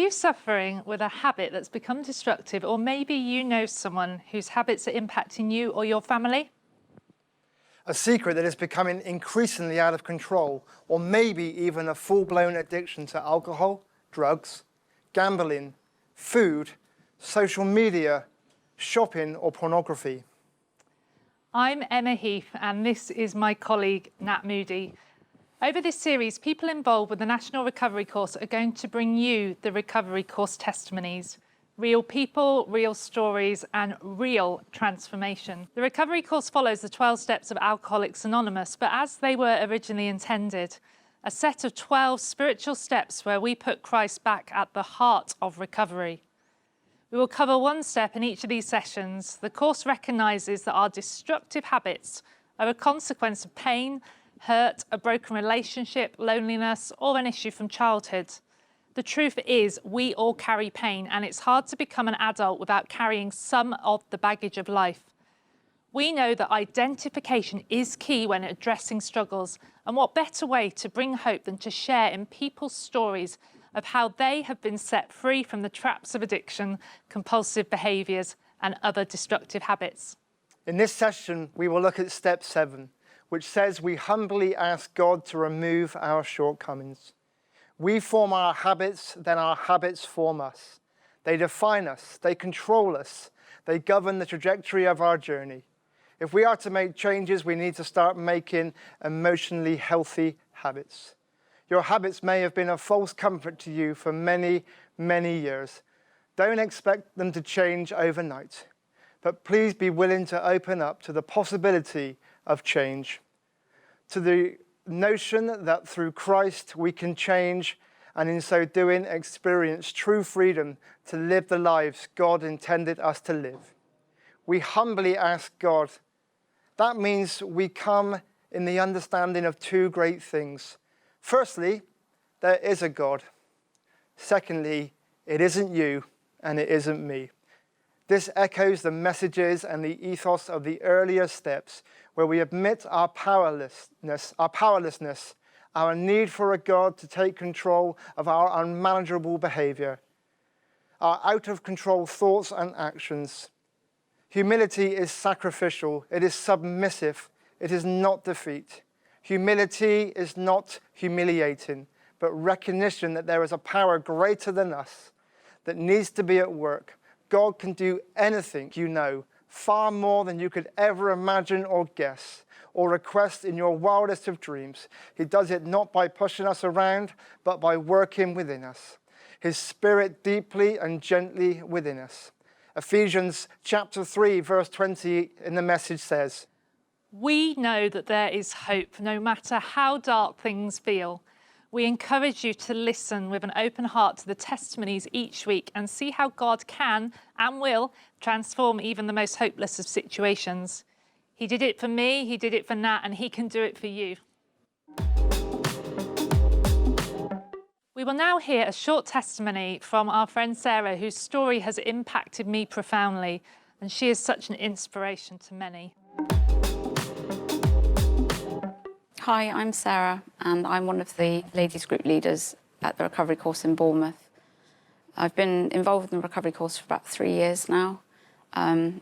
you suffering with a habit that's become destructive, or maybe you know someone whose habits are impacting you or your family? A secret that is becoming increasingly out of control, or maybe even a full-blown addiction to alcohol, drugs, gambling, food, social media, shopping, or pornography. I'm Emma Heath, and this is my colleague, Nat Moody. Over this series, people involved with the National Recovery Course are going to bring you the Recovery Course testimonies. Real people, real stories, and real transformation. The Recovery Course follows the 12 steps of Alcoholics Anonymous, but as they were originally intended, a set of 12 spiritual steps where we put Christ back at the heart of recovery. We will cover one step in each of these sessions. The course recognises that our destructive habits are a consequence of pain, hurt, a broken relationship, loneliness, or an issue from childhood. The truth is, we all carry pain, and it's hard to become an adult without carrying some of the baggage of life. We know that identification is key when addressing struggles, and what better way to bring hope than to share in people's stories of how they have been set free from the traps of addiction, compulsive behaviours, and other destructive habits. In this session, we will look at step 7, which says we humbly ask God to remove our shortcomings. We form our habits, then our habits form us. They define us, they control us, they govern the trajectory of our journey. If we are to make changes, we need to start making emotionally healthy habits. Your habits may have been a false comfort to you for many, many years. Don't expect them to change overnight, but please be willing to open up to the possibility of change, to the notion that through Christ we can change, and in so doing experience true freedom to live the lives God intended us to live. We humbly ask God. That means we come in the understanding of two great things. Firstly, there is a God. Secondly, it isn't you and it isn't me. This echoes the messages and the ethos of the earlier steps, where we admit our powerlessness, our need for a God to take control of our unmanageable behavior, our out-of-control thoughts and actions. Humility is sacrificial, it is submissive, it is not defeat. Humility is not humiliating, but recognition that there is a power greater than us that needs to be at work. God can do anything you know, far more than you could ever imagine or guess, or request in your wildest of dreams. He does it not by pushing us around, but by working within us. His Spirit deeply and gently within us. Ephesians chapter 3, verse 20 in the Message says, "We know that there is hope, no matter how dark things feel. We encourage you to listen with an open heart to the testimonies each week and see how God can and will transform even the most hopeless of situations. He did it for me, he did it for Nat, and he can do it for you." We will now hear a short testimony from our friend Sarah, whose story has impacted me profoundly, and she is such an inspiration to many. Hi, I'm Sarah, and I'm one of the ladies group leaders at the Recovery Course in Bournemouth. I've been involved in the Recovery Course for about 3 years now, and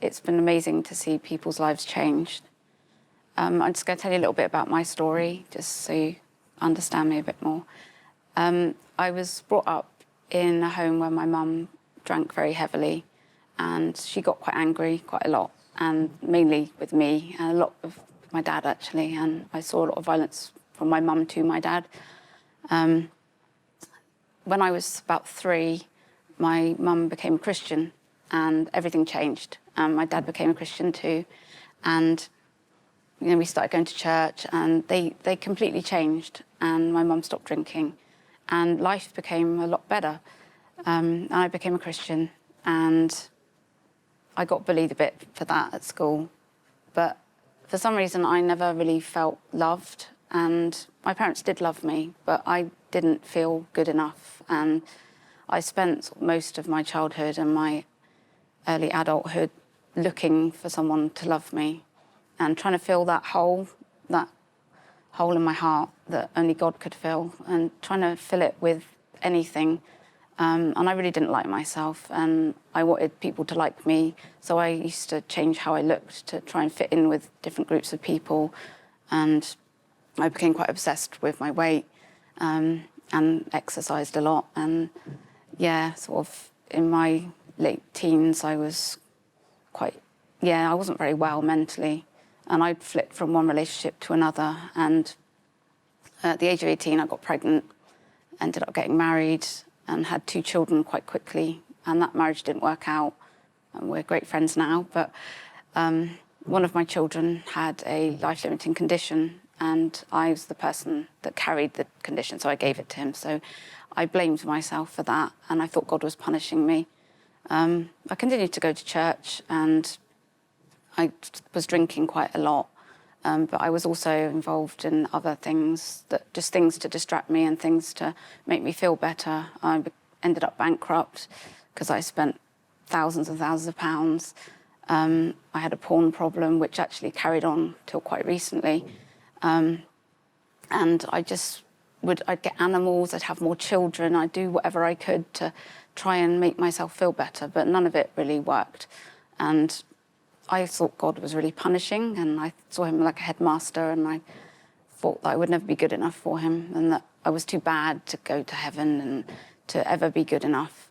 it's been amazing to see people's lives changed. I'm just going to tell you a little bit about my story, just so you understand me a bit more. I was brought up in a home where my mum drank very heavily, and she got quite angry quite a lot, and mainly with me, and a lot of my dad actually, and I saw a lot of violence from my mum to my dad. When I was about 3, my mum became a Christian and everything changed. My dad became a Christian too, and we started going to church, and they completely changed, and my mum stopped drinking and life became a lot better. I became a Christian, and I got bullied a bit for that at school, but for some reason, I never really felt loved, and my parents did love me, but I didn't feel good enough. And I spent most of my childhood and my early adulthood looking for someone to love me and trying to fill that hole in my heart that only God could fill, and trying to fill it with anything And I really didn't like myself, and I wanted people to like me. So I used to change how I looked to try and fit in with different groups of people. And I became quite obsessed with my weight, and exercised a lot. And yeah, sort of in my late teens, I was I wasn't very well mentally. And I'd flipped from one relationship to another. And at the age of 18, I got pregnant, ended up getting married, and had 2 children quite quickly. And that marriage didn't work out. And we're great friends now. But one of my children had a life-limiting condition, and I was the person that carried the condition, so I gave it to him. So I blamed myself for that, and I thought God was punishing me. I continued to go to church, and I was drinking quite a lot. But I was also involved in other things, things to distract me and things to make me feel better. I ended up bankrupt because I spent thousands and thousands of pounds. I had a porn problem, which actually carried on till quite recently. And I'd get animals, I'd have more children, I'd do whatever I could to try and make myself feel better, but none of it really worked. And I thought God was really punishing, and I saw him like a headmaster, and I thought that I would never be good enough for him, and that I was too bad to go to heaven and to ever be good enough.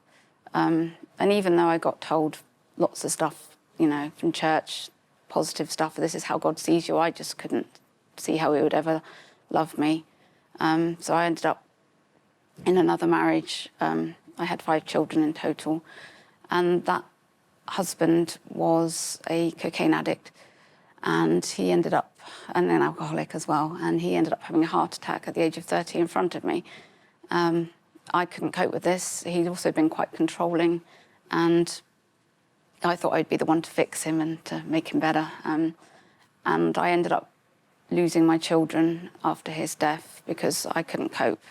And even though I got told lots of stuff, from church, positive stuff, this is how God sees you, I just couldn't see how he would ever love me. So I ended up in another marriage. I had 5 children in total, and that husband was a cocaine addict, and an alcoholic as well, and he ended up having a heart attack at the age of 30 in front of me. I couldn't cope with this. He'd also been quite controlling, and I thought I'd be the one to fix him and to make him better. And I ended up losing my children after his death because I couldn't cope.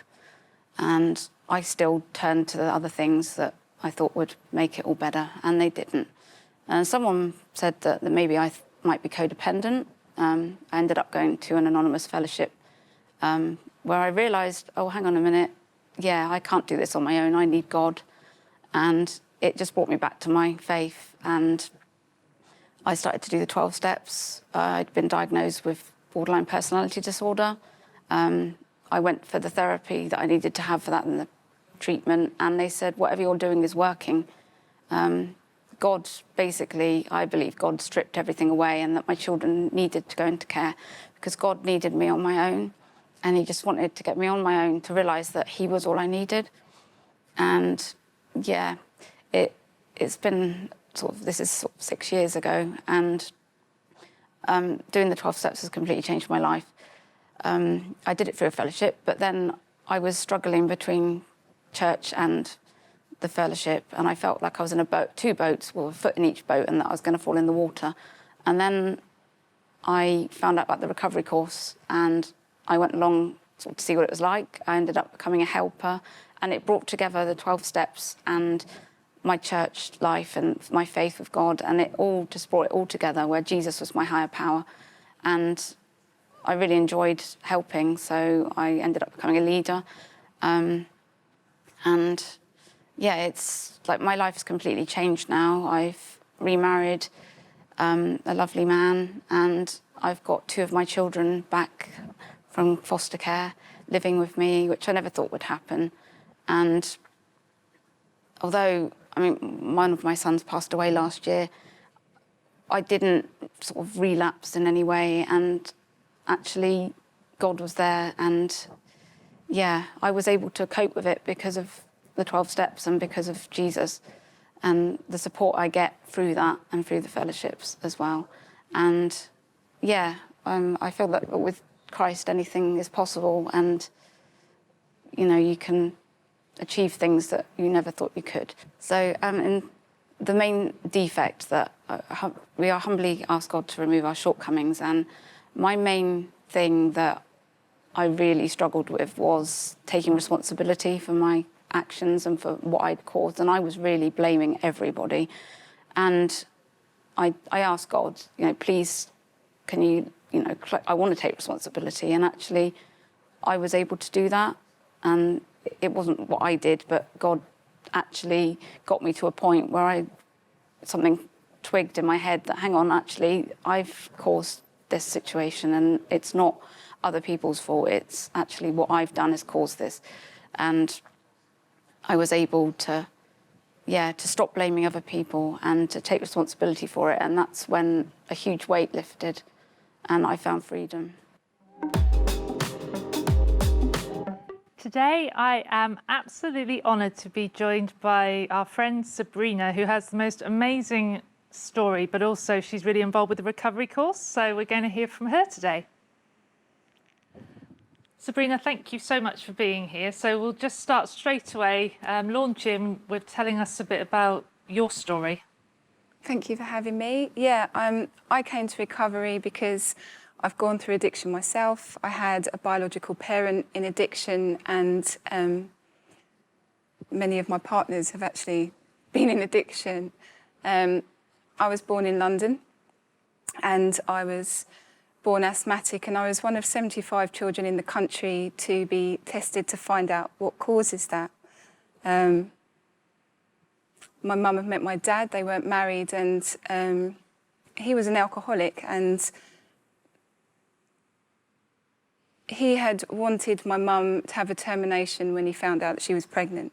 And I still turned to the other things that I thought would make it all better, and they didn't. And someone said that maybe I might be codependent. I ended up going to an anonymous fellowship where I realised, oh, hang on a minute, yeah, I can't do this on my own, I need God. And it just brought me back to my faith, and I started to do the 12 steps. I'd been diagnosed with borderline personality disorder. I went for the therapy that I needed to have for that and the treatment, and they said, whatever you're doing is working. God, basically, I believe God stripped everything away, and that my children needed to go into care because God needed me on my own, and he just wanted to get me on my own to realise that he was all I needed. And yeah, it's been this is 6 years ago, and doing the 12 steps has completely changed my life. I did it through a fellowship, but then I was struggling between church and the fellowship, and I felt like I was in a boat, 2 boats, with a foot in each boat, and that I was going to fall in the water. And then I found out about the recovery course, and I went along to see what it was like. I ended up becoming a helper, and it brought together the 12 steps and my church life and my faith with God, and it all just brought it all together, where Jesus was my higher power. And I really enjoyed helping, so I ended up becoming a leader. And yeah, it's like my life's completely changed now. I've remarried a lovely man, and I've got 2 of my children back from foster care living with me, which I never thought would happen. And although, one of my sons passed away last year, I didn't relapse in any way, and actually God was there, and yeah, I was able to cope with it because of the 12 steps and because of Jesus and the support I get through that and through the fellowships as well. And yeah, I feel that with Christ anything is possible, and you can achieve things that you never thought you could. So in the main defect that we are humbly ask God to remove our shortcomings, and my main thing that I really struggled with was taking responsibility for my actions and for what I'd caused, and I was really blaming everybody. And I asked God, please, can you, I want to take responsibility. And actually, I was able to do that, and it wasn't what I did, but God actually got me to a point where something twigged in my head that, hang on, actually, I've caused this situation and it's not other people's fault. It's actually what I've done has caused this. And I was able to stop blaming other people and to take responsibility for it. And that's when a huge weight lifted and I found freedom. Today, I am absolutely honoured to be joined by our friend Sabrina, who has the most amazing story, but also she's really involved with the recovery course. So we're going to hear from her today. Sabrina, thank you so much for being here. So we'll just start straight away, launch in with telling us a bit about your story. Thank you for having me. Yeah, I came to recovery because I've gone through addiction myself. I had a biological parent in addiction, and many of my partners have actually been in addiction. I was born in London, and I was born asthmatic, and I was one of 75 children in the country to be tested to find out what causes that. My mum had met my dad, they weren't married, and he was an alcoholic, and he had wanted my mum to have a termination when he found out that she was pregnant.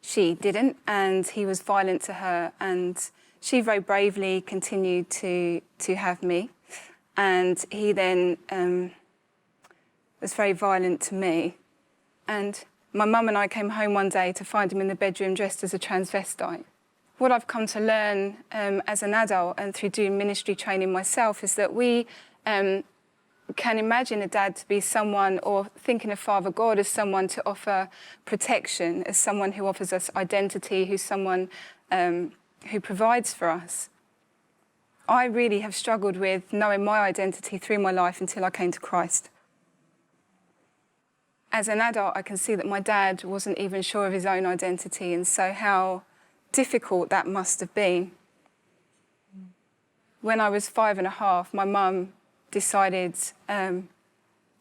She didn't, and he was violent to her, and she very bravely continued to have me. And he then was very violent to me. And my mum and I came home one day to find him in the bedroom dressed as a transvestite. What I've come to learn as an adult and through doing ministry training myself is that we can imagine a dad to be someone, or thinking of Father God as someone to offer protection, as someone who offers us identity, who's someone who provides for us. I really have struggled with knowing my identity through my life until I came to Christ. As an adult, I can see that my dad wasn't even sure of his own identity, and so how difficult that must have been. When I was 5.5, my mum decided,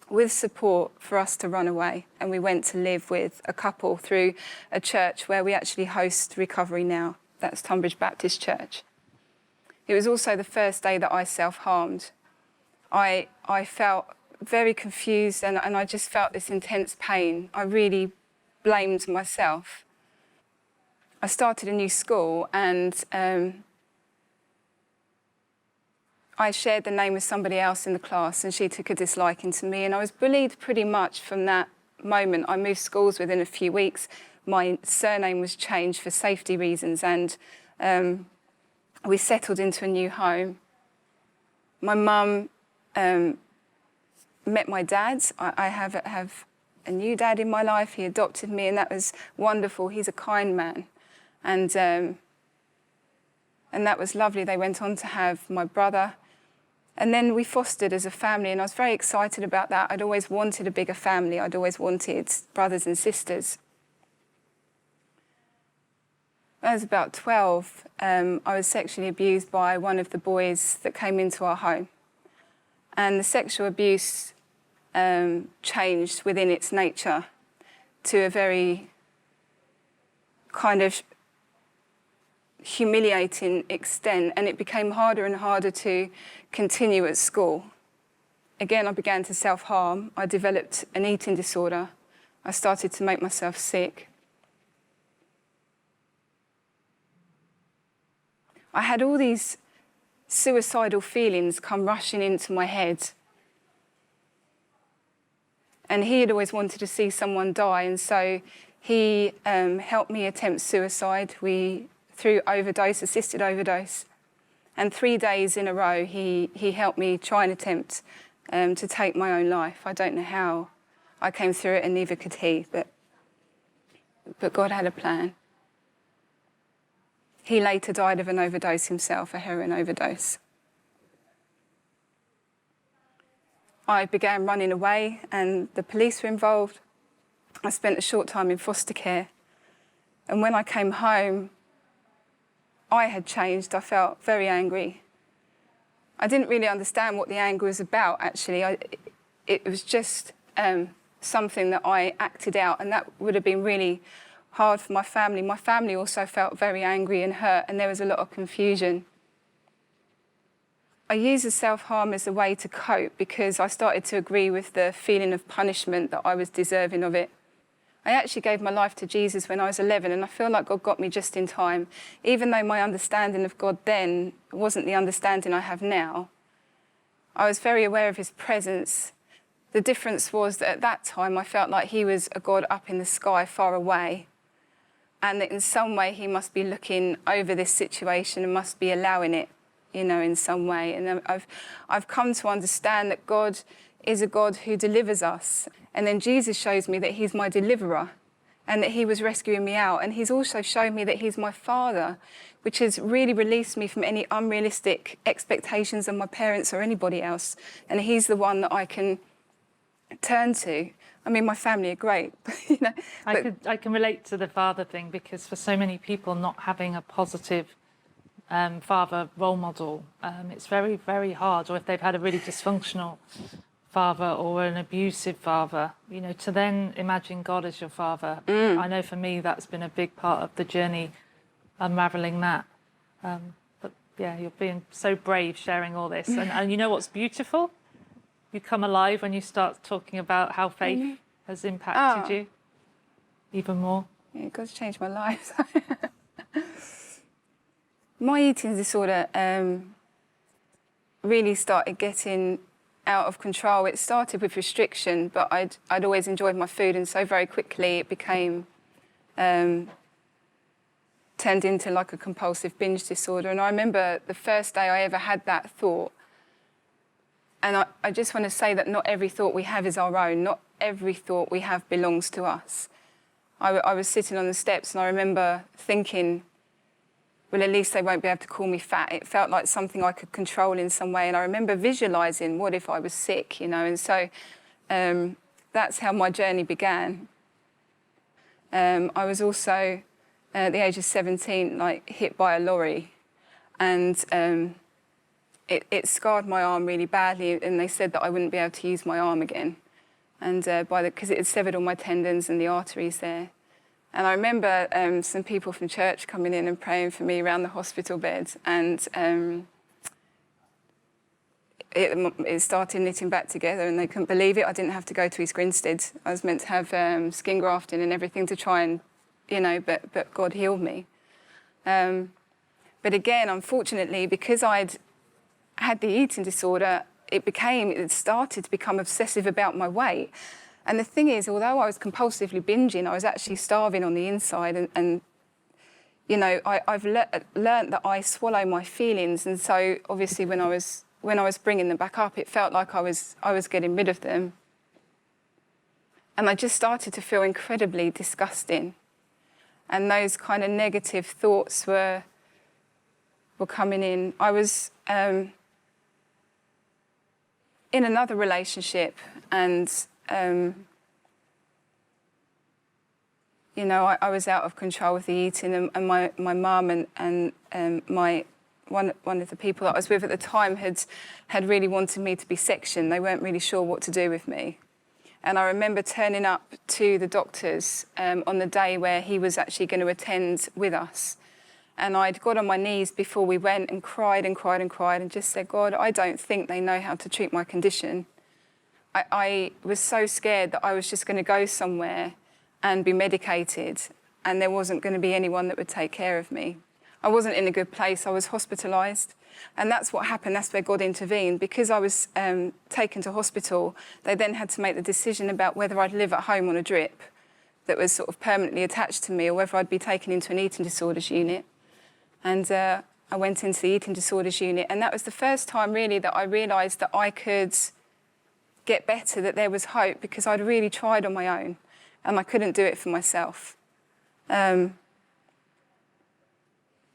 with support, for us to run away, and we went to live with a couple through a church where we actually host recovery now. That's Tunbridge Baptist Church. It was also the first day that I self-harmed. I felt very confused, and I just felt this intense pain. I really blamed myself. I started a new school, and I shared the name with somebody else in the class, and she took a disliking to me, and I was bullied pretty much from that moment. I moved schools within a few weeks. My surname was changed for safety reasons, and we settled into a new home. My mum met my dad. I have a new dad in my life. He adopted me, and that was wonderful. He's a kind man, and that was lovely. They went on to have my brother, and then we fostered as a family, and I was very excited about that. I'd always wanted a bigger family. I'd always wanted brothers and sisters. When I was about 12, I was sexually abused by one of the boys that came into our home. And the sexual abuse changed within its nature to a very kind of humiliating extent, and it became harder and harder to continue at school. Again, I began to self-harm. I developed an eating disorder. I started to make myself sick. I had all these suicidal feelings come rushing into my head. And he had always wanted to see someone die, and so he helped me attempt suicide. Through overdose, assisted overdose. And 3 days in a row, he helped me try and attempt to take my own life. I don't know how I came through it, and neither could he, but God had a plan. He later died of an overdose himself, a heroin overdose. I began running away, and the police were involved. I spent a short time in foster care. And when I came home, I had changed. I felt very angry. I didn't really understand what the anger was about, actually. It was just something that I acted out, and that would have been really hard for my family. My family also felt very angry and hurt, and there was a lot of confusion. I used the self-harm as a way to cope because I started to agree with the feeling of punishment that I was deserving of it. I actually gave my life to Jesus when I was 11, and I feel like God got me just in time. Even though my understanding of God then wasn't the understanding I have now, I was very aware of his presence. The difference was that at that time I felt like he was a God up in the sky far away, and that in some way he must be looking over this situation and must be allowing it, in some way. And I've come to understand that God is a God who delivers us. And then Jesus shows me that he's my deliverer and that he was rescuing me out. And he's also shown me that he's my father, which has really released me from any unrealistic expectations of my parents or anybody else. And he's the one that I can turn to. I mean, my family are great, I can relate to the father thing, because for so many people, not having a positive father role model, it's very, very hard. Or if they've had a really dysfunctional father or an abusive father, to then imagine God as your father. I know for me that's been a big part of the journey, unravelling that. But yeah, you're being so brave sharing all this. And you know what's beautiful? You come alive when you start talking about how faith has impacted you even more. Yeah, God's changed my life. My eating disorder really started getting out of control. It started with restriction, but I'd always enjoyed my food, and so very quickly it became turned into like a compulsive binge disorder. And I remember the first day I ever had that thought, and I just want to say that not every thought we have is our own. Not every thought we have belongs to us. I was sitting on the steps, and I remember thinking, well, at least they won't be able to call me fat. It felt like something I could control in some way. And I remember visualising, what if I was sick, And so that's how my journey began. I was also, at the age of 17, hit by a lorry. And it scarred my arm really badly. And they said that I wouldn't be able to use my arm again. And because it had severed all my tendons and the arteries there. And I remember some people from church coming in and praying for me around the hospital bed. And it started knitting back together, and they couldn't believe it. I didn't have to go to East Grinstead. I was meant to have skin grafting and everything to try and, but God healed me. But again, unfortunately, because I'd had the eating disorder, it started to become obsessive about my weight. And the thing is, although I was compulsively binging, I was actually starving on the inside. And I've learnt that I swallow my feelings. And so obviously when I was bringing them back up, it felt like I was getting rid of them. And I just started to feel incredibly disgusting. And those kind of negative thoughts were coming in. I was in another relationship, and I was out of control with the eating, and my mum and one of the people that I was with at the time had really wanted me to be sectioned. They weren't really sure what to do with me. And I remember turning up to the doctor's on the day where he was actually going to attend with us. And I'd got on my knees before we went and cried and cried and cried and just said, God, I don't think they know how to treat my condition. I was so scared that I was just going to go somewhere and be medicated, and there wasn't going to be anyone that would take care of me. I wasn't in a good place. I was hospitalised. And that's what happened. That's where God intervened. Because I was taken to hospital, they then had to make the decision about whether I'd live at home on a drip that was sort of permanently attached to me, or whether I'd be taken into an eating disorders unit. And I went into the eating disorders unit. And that was the first time, really, that I realised that I could get better, that there was hope, because I'd really tried on my own and I couldn't do it for myself.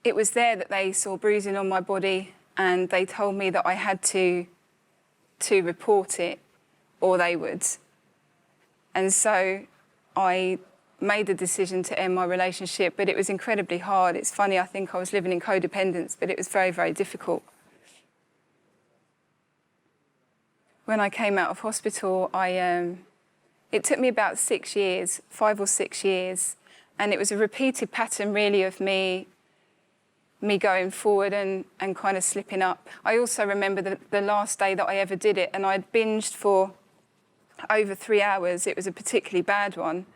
It was there that they saw bruising on my body, and they told me that I had to report it or they would. And so I made the decision to end my relationship, but it was incredibly hard. It's funny, I think I was living in codependence, but it was very, very difficult. When I came out of hospital, it took me about 6 years, 5 or 6 years, And it was a repeated pattern, really, of me going forward and kind of slipping up. I also remember the last day that I ever did it, and I'd binged for over 3 hours. It was a particularly bad one.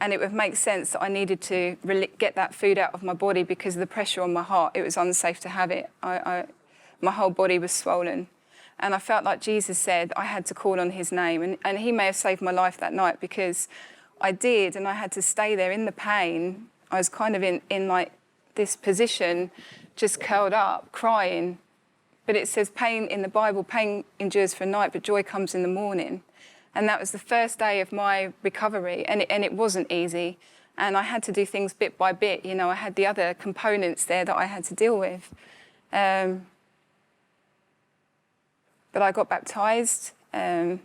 And it would make sense that I needed to get that food out of my body because of the pressure on my heart. It was unsafe to have it. My whole body was swollen. And I felt like Jesus said I had to call on his name. And he may have saved my life that night because I did, and I had to stay there in the pain. I was kind of in like this position, just curled up, crying. But it says pain in the Bible, pain endures for a night, but joy comes in the morning. And that was the first day of my recovery, and it wasn't easy. And I had to do things bit by bit. You know, I had the other components there that I had to deal with. But I got baptised. I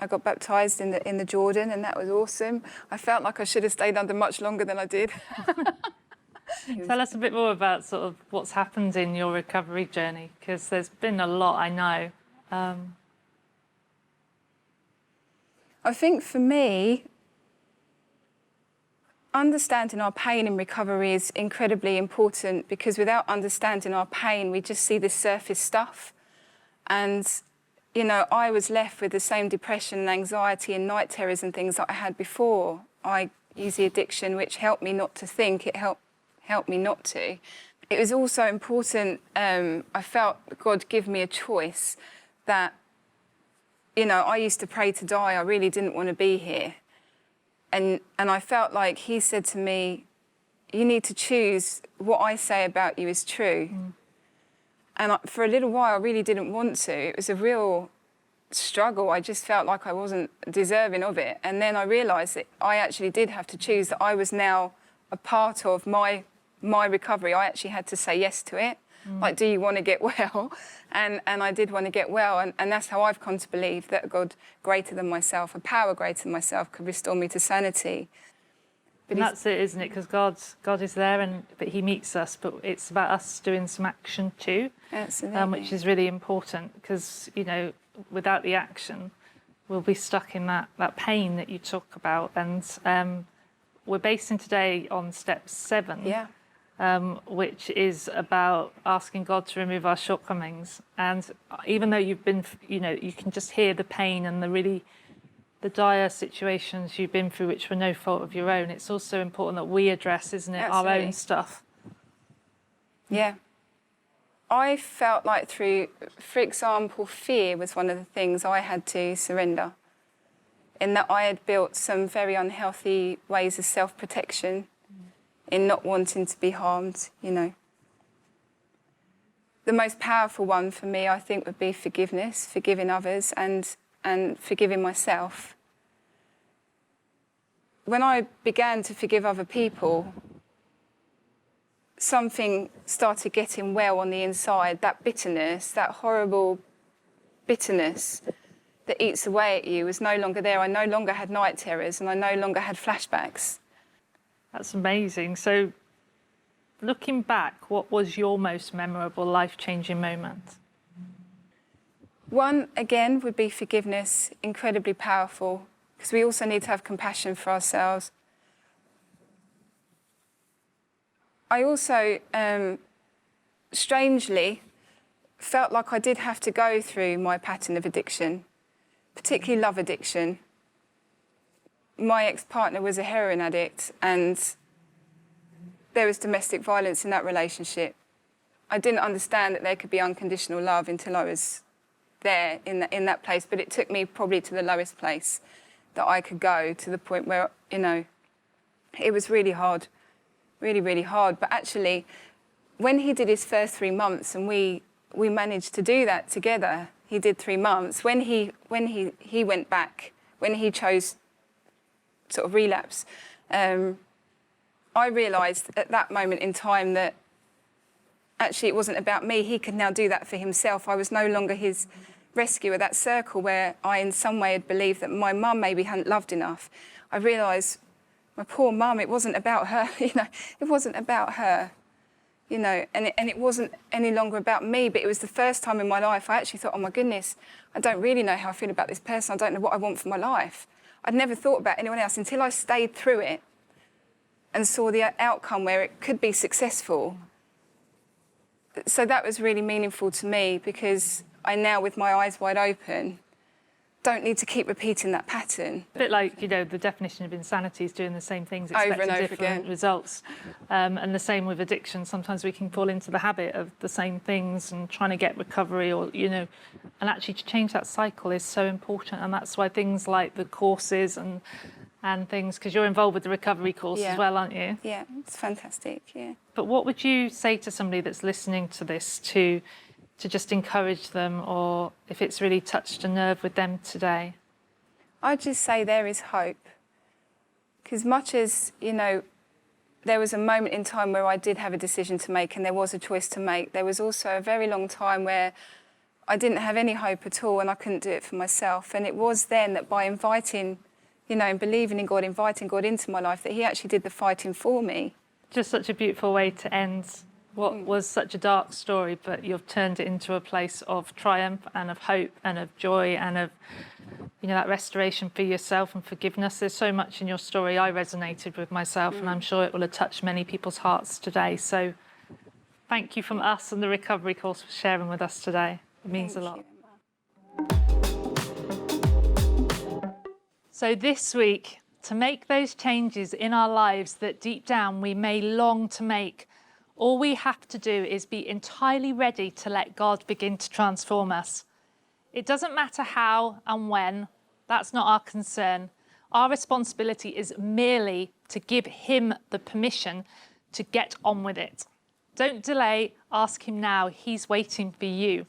got baptised in the Jordan, and that was awesome. I felt like I should have stayed under much longer than I did. Tell us a bit more about sort of what's happened in your recovery journey, because there's been a lot, I know. I think for me, understanding our pain in recovery is incredibly important, because without understanding our pain, we just see the surface stuff. And, you know, I was left with the same depression and anxiety and night terrors and things that I had before. I used the addiction, which helped me not to think. It helped me not to. It was also important, I felt God give me a choice that, you know, I used to pray to die. I really didn't want to be here. And I felt like he said to me, you need to choose what I say about you is true. And for a little while, I really didn't want to. It was a real struggle. I just felt like I wasn't deserving of it. And then I realised that I actually did have to choose, that I was now a part of my recovery. I actually had to say yes to it. Like, do you want to get well? And I did want to get well. And that's how I've come to believe that a God greater than myself, a power greater than myself, could restore me to sanity. But and that's it, isn't it? Because God is there, but he meets us, but it's about us doing some action too. Absolutely. Which is really important, because, you know, without the action, we'll be stuck in that pain that you talk about. And we're basing today on step 7. Yeah. Which is about asking God to remove our shortcomings. And even though you've been, you know, you can just hear the pain and the dire situations you've been through, which were no fault of your own, it's also important that we address, isn't it, Absolutely. our own stuff. Yeah. I felt like for example, fear was one of the things I had to surrender, in that I had built some very unhealthy ways of self-protection in not wanting to be harmed, you know. The most powerful one for me, I think, would be forgiveness, forgiving others and forgiving myself. When I began to forgive other people, something started getting well on the inside, that bitterness, that horrible bitterness that eats away at you was no longer there. I no longer had night terrors, and I no longer had flashbacks. That's amazing. So looking back, what was your most memorable, life-changing moment? One, again, would be forgiveness, incredibly powerful, because we also need to have compassion for ourselves. I also, strangely, felt like I did have to go through my pattern of addiction, particularly love addiction. My ex-partner was a heroin addict, and there was domestic violence in that relationship. I didn't understand that there could be unconditional love until I was there in that place, but it took me probably to the lowest place that I could go, to the point where, you know, it was really hard, really, really hard. But actually, when he did his first 3 months, and we managed to do that together, he did 3 months. When he went back, when he chose sort of relapse, I realised at that moment in time that actually it wasn't about me. He could now do that for himself. I was no longer his rescuer. That circle where I in some way had believed that my mum maybe hadn't loved enough, I realised my poor mum, it wasn't about her, you know, it wasn't about her, you know, and it wasn't any longer about me. But it was the first time in my life I actually thought, oh my goodness, I don't really know how I feel about this person. I don't know what I want for my life. I'd never thought about anyone else until I stayed through it. and saw the outcome where it could be successful. So that was really meaningful to me, because I now, with my eyes wide open, don't need to keep repeating that pattern. A bit like, you know, the definition of insanity is doing the same things, Over and expecting over different again. results. And the same with addiction. Sometimes we can fall into the habit of the same things and trying to get recovery, or, you know, and actually to change that cycle is so important. And that's why things like the courses and things, because you're involved with the recovery course Yeah. as well, aren't you? Yeah, it's fantastic, yeah. But what would you say to somebody that's listening to this to just encourage them, or if it's really touched a nerve with them today? I'd just say there is hope. Because much as, you know, there was a moment in time where I did have a decision to make and there was a choice to make, there was also a very long time where I didn't have any hope at all and I couldn't do it for myself. And it was then that by inviting, you know, and believing in God, inviting God into my life, that he actually did the fighting for me. Just such a beautiful way to end what was such a dark story, but you've turned it into a place of triumph and of hope and of joy and of, you know, that restoration for yourself and forgiveness. There's so much in your story I resonated with myself, and I'm sure it will have touched many people's hearts today. So thank you from us and the recovery course for sharing with us today. It means a lot. So this week, to make those changes in our lives that deep down we may long to make, all we have to do is be entirely ready to let God begin to transform us. It doesn't matter how and when, that's not our concern. Our responsibility is merely to give him the permission to get on with it. Don't delay, ask him now, he's waiting for you.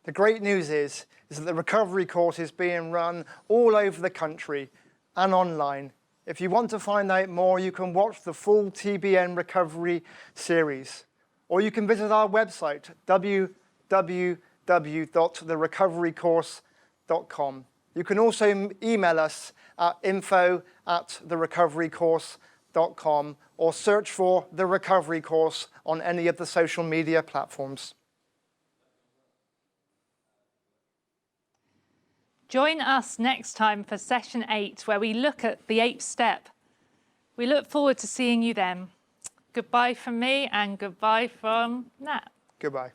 The great news is that the recovery course is being run all over the country and online. If you want to find out more, you can watch the full TBN recovery series, or you can visit our website, www.therecoverycourse.com. You can also email us at info@therecoverycourse.com, or search for The Recovery Course on any of the social media platforms. Join us next time for session 8, where we look at the 8th step. We look forward to seeing you then. Goodbye from me and goodbye from Nat. Goodbye.